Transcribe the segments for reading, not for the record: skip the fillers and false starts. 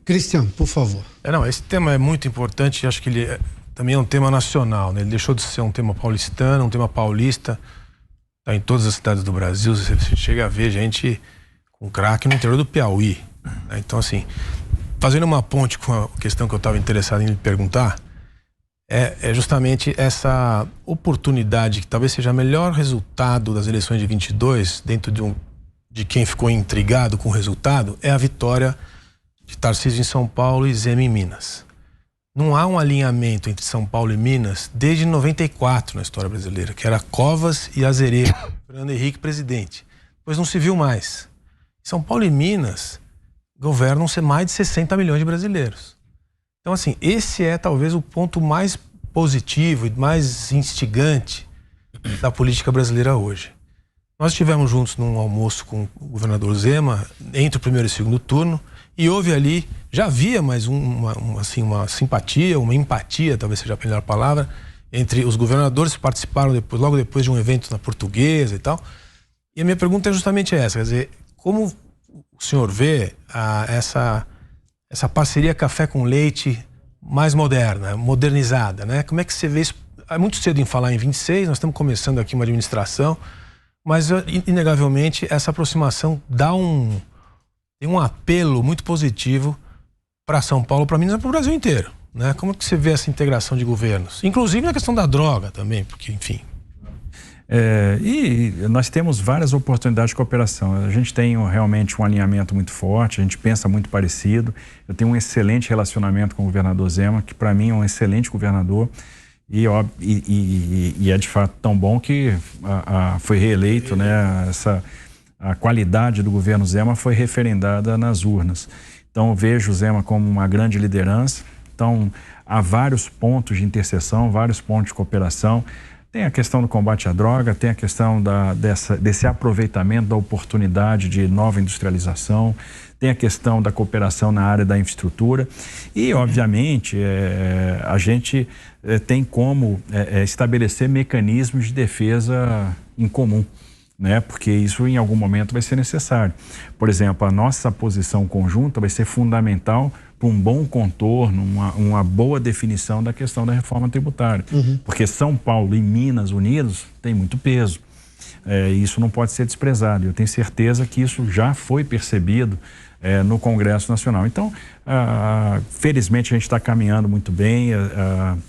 Cristian, por favor. Não, esse tema é muito importante, acho que ele também é um tema nacional, né? Ele deixou de ser um tema paulistano, um tema paulista, tá em todas as cidades do Brasil, você chega a ver gente com crack no interior do Piauí, né? Então, assim, fazendo uma ponte com a questão que eu estava interessado em lhe perguntar, é justamente essa oportunidade que talvez seja o melhor resultado das eleições de 22, dentro de quem ficou intrigado com o resultado, é a vitória de Tarcísio em São Paulo e Zema em Minas. Não há um alinhamento entre São Paulo e Minas desde 94 na história brasileira, que era Covas e Azeredo, Fernando Henrique presidente. Depois não se viu mais. São Paulo e Minas governam mais de 60 milhões de brasileiros. Então, assim, esse é talvez o ponto mais positivo e mais instigante da política brasileira hoje. Nós estivemos juntos num almoço com o governador Zema, entre o primeiro e o segundo turno, e houve ali, já havia mais uma simpatia, uma empatia, talvez seja a melhor palavra, entre os governadores que participaram logo depois de um evento na Portuguesa e tal. E a minha pergunta é justamente essa, quer dizer, como o senhor vê essa parceria café com leite mais moderna, modernizada, né? Como é que você vê isso? É muito cedo em falar em 26, nós estamos começando aqui uma administração, mas inegavelmente essa aproximação tem um apelo muito positivo para São Paulo, para Minas e para o Brasil inteiro, né? Como é que você vê essa integração de governos? Inclusive na questão da droga também, porque, enfim... E nós temos várias oportunidades de cooperação. A gente tem realmente um alinhamento muito forte, a gente pensa muito parecido. Eu tenho um excelente relacionamento com o governador Zema, que para mim é um excelente governador, e é de fato tão bom que foi reeleito, né? A qualidade do governo Zema foi referendada nas urnas. Então eu vejo o Zema como uma grande liderança. Então há vários pontos de interseção, vários pontos de cooperação. Tem a questão do combate à droga, tem a questão desse aproveitamento da oportunidade de nova industrialização, tem a questão da cooperação na área da infraestrutura e, obviamente, a gente tem como estabelecer mecanismos de defesa em comum, né? Porque isso em algum momento vai ser necessário. Por exemplo, a nossa posição conjunta vai ser fundamental para um bom contorno, uma boa definição da questão da reforma tributária. Porque São Paulo e Minas unidos tem muito peso. Isso não pode ser desprezado. Eu tenho certeza que isso já foi percebido no Congresso Nacional. Então, felizmente a gente está caminhando muito bem,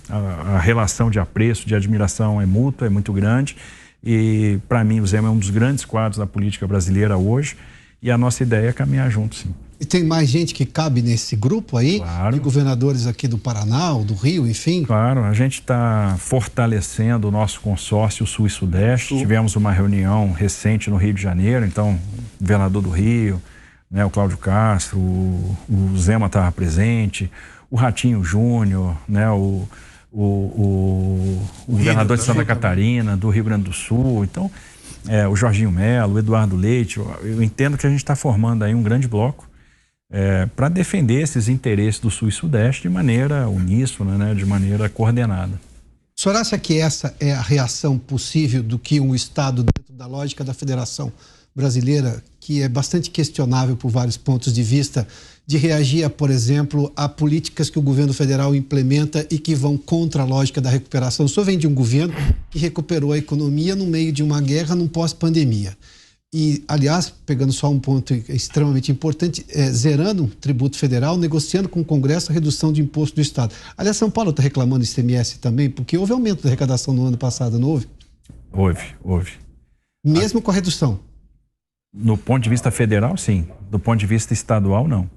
a relação de apreço, de admiração é mútua, é muito grande. E, para mim, o Zema é um dos grandes quadros da política brasileira hoje. E a nossa ideia é caminhar junto, sim. E tem mais gente que cabe nesse grupo aí? Claro. De governadores aqui do Paraná, ou do Rio, enfim? Claro, a gente está fortalecendo o nosso consórcio Sul e Sudeste. Tivemos uma reunião recente no Rio de Janeiro, então, o governador do Rio, né, o Cláudio Castro, o Zema estava presente, o Ratinho Júnior, né, o governador de Santa Catarina, do Rio Grande do Sul, então, o Jorginho Melo, o Eduardo Leite. Eu entendo que a gente está formando aí um grande bloco para defender esses interesses do Sul e Sudeste de maneira uníssona, né, de maneira coordenada. O senhor acha que essa é a reação possível do que um Estado, dentro da lógica da Federação Brasileira, que é bastante questionável por vários pontos de vista, de reagir, por exemplo, a políticas que o governo federal implementa e que vão contra a lógica da recuperação? O senhor vem de um governo que recuperou a economia no meio de uma guerra, num pós-pandemia. E, aliás, pegando só um ponto extremamente importante, zerando o tributo federal, negociando com o Congresso a redução de imposto do Estado. Aliás, São Paulo está reclamando ICMS também, porque houve aumento da arrecadação no ano passado, não houve? Houve. Mesmo com a redução? No ponto de vista federal, sim. Do ponto de vista estadual, não.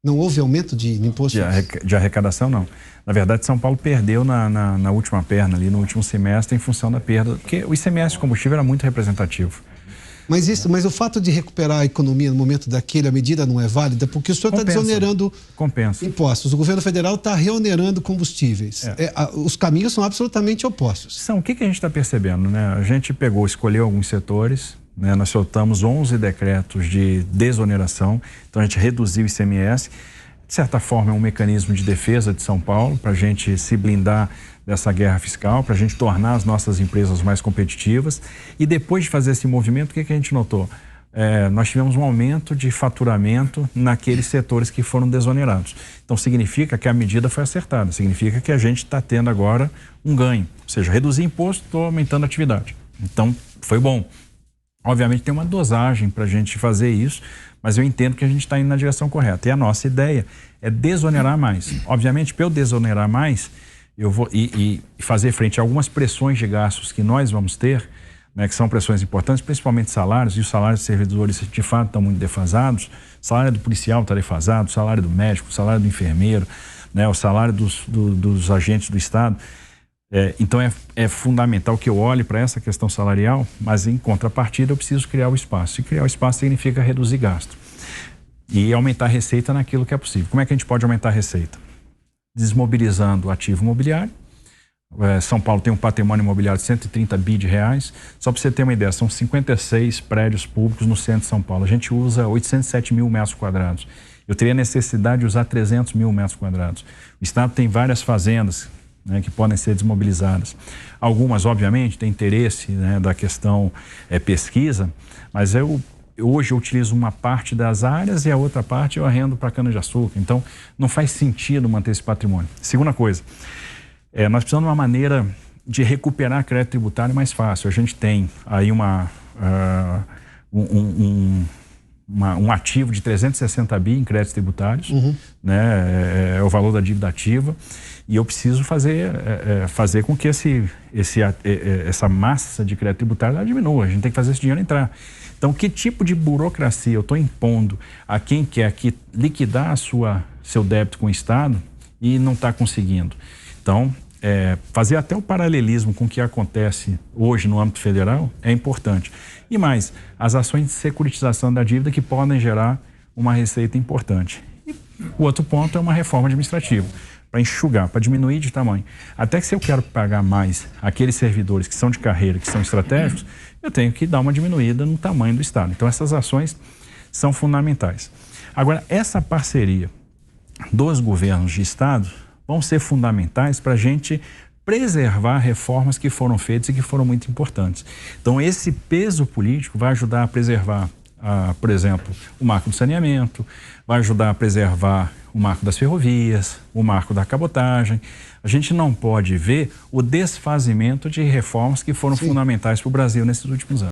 Não houve aumento de imposto? De arrecadação, não. Na verdade, São Paulo perdeu na última perna, ali no último semestre, em função da perda, porque o ICMS de combustível era muito representativo. Mas o fato de recuperar a economia no momento daquele, a medida não é válida, porque o senhor está desonerando impostos. O governo federal está reonerando combustíveis. Os caminhos são absolutamente opostos. O que a gente está percebendo, né? A gente escolheu alguns setores, né? Nós soltamos 11 decretos de desoneração, então a gente reduziu o ICMS. De certa forma, é um mecanismo de defesa de São Paulo, para a gente se blindar dessa guerra fiscal, para a gente tornar as nossas empresas mais competitivas. E depois de fazer esse movimento, o que a gente notou? nós tivemos um aumento de faturamento naqueles setores que foram desonerados. Então significa que a medida foi acertada, significa que a gente está tendo agora um ganho, ou seja, reduzir imposto, estou aumentando a atividade. Então foi bom. Obviamente tem uma dosagem para a gente fazer isso, mas eu entendo que a gente está indo na direção correta. E a nossa ideia é desonerar mais. Obviamente, para eu desonerar mais, eu vou e fazer frente a algumas pressões de gastos que nós vamos ter, né, que são pressões importantes, principalmente salários, e os salários dos servidores de fato estão muito defasados. O salário do policial está defasado, o salário do médico, o salário do enfermeiro, né, o salário dos agentes do Estado. Então é fundamental que eu olhe para essa questão salarial, mas em contrapartida eu preciso criar o espaço. E criar o espaço significa reduzir gasto e aumentar a receita naquilo que é possível. Como é que a gente pode aumentar a receita? Desmobilizando o ativo imobiliário. São Paulo tem um patrimônio imobiliário de 130 bi de reais. Só para você ter uma ideia, são 56 prédios públicos no centro de São Paulo. A gente usa 807 mil metros quadrados. Eu teria necessidade de usar 300 mil metros quadrados. O Estado tem várias fazendas, né, que podem ser desmobilizadas. Algumas, obviamente, têm interesse, né, da questão pesquisa, mas hoje eu utilizo uma parte das áreas e a outra parte eu arrendo para cana-de-açúcar. Então, não faz sentido manter esse patrimônio. Segunda coisa, nós precisamos de uma maneira de recuperar crédito tributário mais fácil. A gente tem aí um ativo de 360 bi em créditos tributários, né? É o valor da dívida ativa, e eu preciso fazer com que essa massa de crédito tributário diminua. A gente tem que fazer esse dinheiro entrar. Então, que tipo de burocracia eu estou impondo a quem quer liquidar seu débito com o Estado e não está conseguindo? Então, fazer até o paralelismo com o que acontece hoje no âmbito federal é importante. E mais, as ações de securitização da dívida que podem gerar uma receita importante. E o outro ponto é uma reforma administrativa, para enxugar, para diminuir de tamanho. Até que se eu quero pagar mais aqueles servidores que são de carreira, que são estratégicos, eu tenho que dar uma diminuída no tamanho do Estado. Então essas ações são fundamentais. Agora, essa parceria dos governos de Estado vão ser fundamentais para a gente preservar reformas que foram feitas e que foram muito importantes. Então, esse peso político vai ajudar a preservar, por exemplo, o marco do saneamento, vai ajudar a preservar o marco das ferrovias, o marco da cabotagem. A gente não pode ver o desfazimento de reformas que foram fundamentais para o Brasil nesses últimos anos.